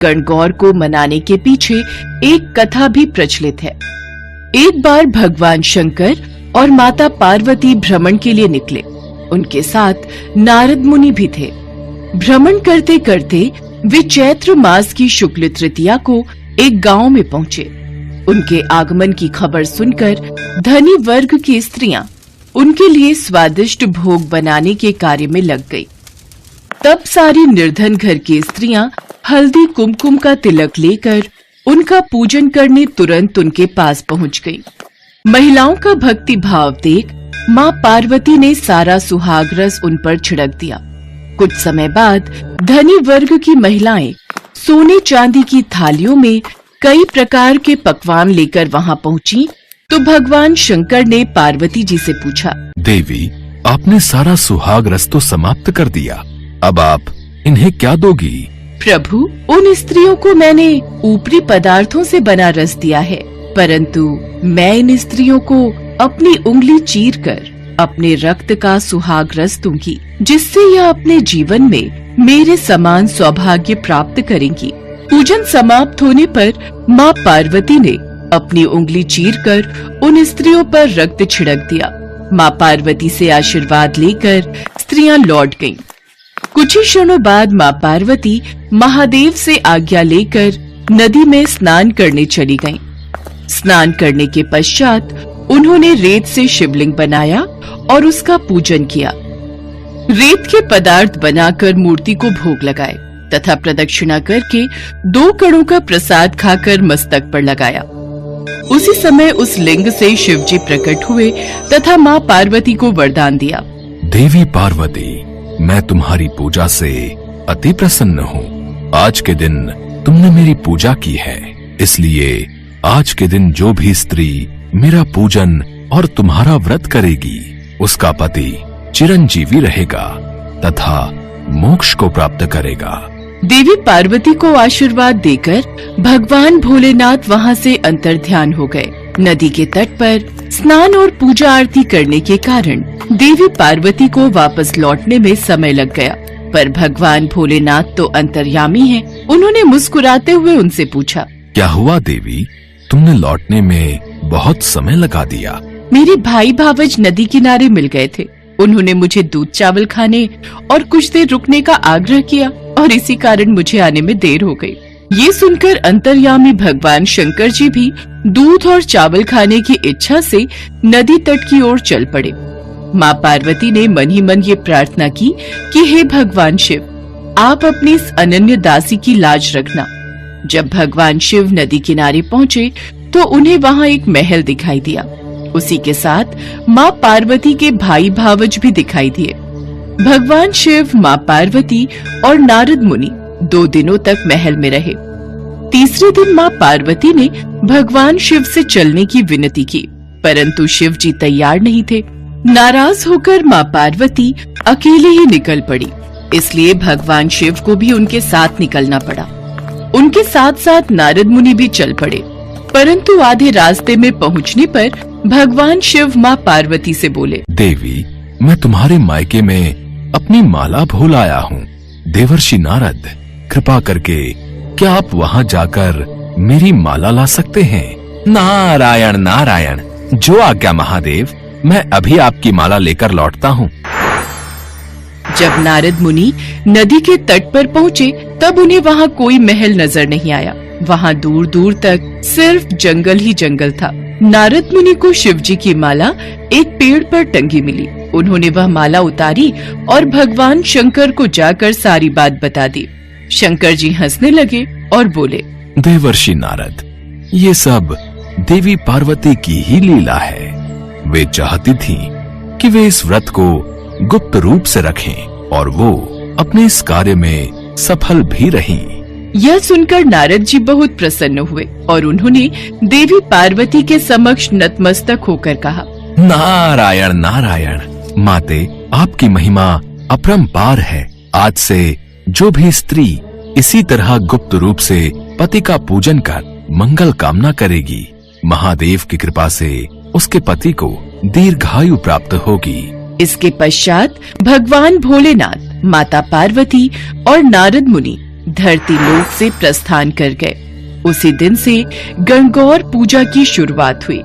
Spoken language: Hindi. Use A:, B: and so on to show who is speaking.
A: गणगौर को मनाने के पीछे एक कथा भी प्रचलित है। एक बार भगवान शंकर और माता पार्वती भ्रमण के लिए निकले। उनके साथ नारद मुनि भी थे। भ्रमण करते करते वे चैत्र मास की शुक्ल तृतीया को एक गांव में पहुंचे। उनके आगमन की खबर सुनकर धनी वर्ग की स्त्रियां उनके लिए स्वादिष्ट भोग बनाने के कार्य में लग गई। तब सारी निर्धन घर की स्त्रियां हल्दी कुमकुम का तिलक लेकर उनका पूजन करने तुरंत उनके पास पहुंच गईं। महिलाओं का भक्ति भाव देख माँ पार्वती ने सारा सुहाग रस उन पर छिड़क दिया। कुछ समय बाद धनी वर्ग की महिलाएं सोने चांदी की थालियों में कई प्रकार के पकवान लेकर वहां पहुंची तो भगवान शंकर ने पार्वती जी से पूछा,
B: देवी, आपने सारा सुहाग रस तो समाप्त कर दिया, अब आप इन्हें क्या दोगी?
A: प्रभु, उन स्त्रियों को मैंने ऊपरी पदार्थों से बना रस दिया है, परंतु मैं इन स्त्रियों को अपनी उंगली चीरकर अपने रक्त का सुहाग रस दूंगी, जिससे यह अपने जीवन में मेरे समान सौभाग्य प्राप्त करेंगी। पूजन समाप्त होने पर माँ पार्वती ने अपनी उंगली चीरकर उन स्त्रियों पर रक्त छिड़क दिया। माँ पार्वती से आशीर्वाद लेकर स्त्रियां लौट गईं। कुछ ही क्षणों बाद माँ पार्वती महादेव से आज्ञा लेकर नदी में स्नान करने चली गईं। स्नान करने के पश्चात उन्होंने रेत से शिवलिंग बनाया और उसका पूजन किया। रेत के पदार्थ बनाकर मूर्ति को भोग लगाए तथा प्रदक्षिणा करके 2 कणों का प्रसाद खाकर मस्तक पर लगाया। उसी समय उस लिंग से शिव जी प्रकट हुए तथा माँ पार्वती को वरदान दिया,
B: देवी पार्वती, मैं तुम्हारी पूजा से अति प्रसन्न हूँ। आज के दिन तुमने मेरी पूजा की है, इसलिए आज के दिन जो भी स्त्री मेरा पूजन और तुम्हारा व्रत करेगी, उसका पति चिरंजीवी रहेगा तथा मोक्ष को प्राप्त करेगा।
A: देवी पार्वती को आशीर्वाद देकर भगवान भोलेनाथ वहां से अंतर्ध्यान हो गए। नदी के तट पर स्नान और पूजा आरती करने के कारण देवी पार्वती को वापस लौटने में समय लग गया, पर भगवान भोलेनाथ तो अंतर्यामी हैं। उन्होंने मुस्कुराते हुए उनसे पूछा,
B: क्या हुआ देवी, तुमने लौटने में बहुत समय लगा दिया?
A: मेरे भाई भावज नदी किनारे मिल गए थे। उन्होंने मुझे दूध चावल खाने और कुछ देर रुकने का आग्रह किया और इसी कारण मुझे आने में देर हो गई। ये सुनकर अंतर्यामी भगवान शंकर जी भी दूध और चावल खाने की इच्छा से नदी तट की ओर चल पड़े। माँ पार्वती ने मन ही मन ये प्रार्थना की कि हे भगवान शिव, आप अपनी इस अनन्य दासी की लाज रखना। जब भगवान शिव नदी किनारे पहुँचे तो उन्हें वहाँ एक महल दिखाई दिया। उसी के साथ माँ पार्वती के भाई भावज भी दिखाई दिए। भगवान शिव, माँ पार्वती और नारद मुनि 2 दिनों तक महल में रहे। तीसरे दिन माँ पार्वती ने भगवान शिव से चलने की विनती की, परंतु शिव जी तैयार नहीं थे। नाराज होकर माँ पार्वती अकेले ही निकल पड़ी, इसलिए भगवान शिव को भी उनके साथ निकलना पड़ा। उनके साथ साथ नारद मुनि भी चल पड़े, परंतु आधे रास्ते में पहुँचने पर भगवान शिव माँ पार्वती से बोले,
B: देवी, मैं तुम्हारे मायके में अपनी माला भूल आया हूँ। देवर्षि नारद, कृपा करके क्या आप वहाँ जाकर मेरी माला ला सकते हैं? नारायण नारायण, जो आज्ञा महादेव, मैं अभी आपकी माला लेकर लौटता हूँ।
A: जब नारद मुनि नदी के तट पर पहुँचे तब उन्हें वहाँ कोई महल नजर नहीं आया। वहाँ दूर दूर तक सिर्फ जंगल ही जंगल था। नारद मुनि को शिवजी की माला एक पेड़ पर टंगी मिली। उन्होंने वह माला उतारी और भगवान शंकर को जाकर सारी बात बता दी। शंकर जी हंसने लगे और बोले,
B: देवर्षि नारद, ये सब देवी पार्वती की ही लीला है। वे चाहती थीं कि वे इस व्रत को गुप्त रूप से रखें और वो अपने इस कार्य में सफल भी रहीं।
A: यह सुनकर नारद जी बहुत प्रसन्न हुए और उन्होंने देवी पार्वती के समक्ष नतमस्तक होकर कहा,
B: नारायण नारायण, माते, आपकी महिमा अपरंपार है। आज से जो भी स्त्री इसी तरह गुप्त रूप से पति का पूजन कर मंगल कामना करेगी, महादेव की कृपा से उसके पति को दीर्घायु प्राप्त होगी।
A: इसके पश्चात भगवान भोलेनाथ, माता पार्वती और नारद मुनि धरती लोक से प्रस्थान कर गए। उसी दिन से गणगौर पूजा की शुरुआत हुई।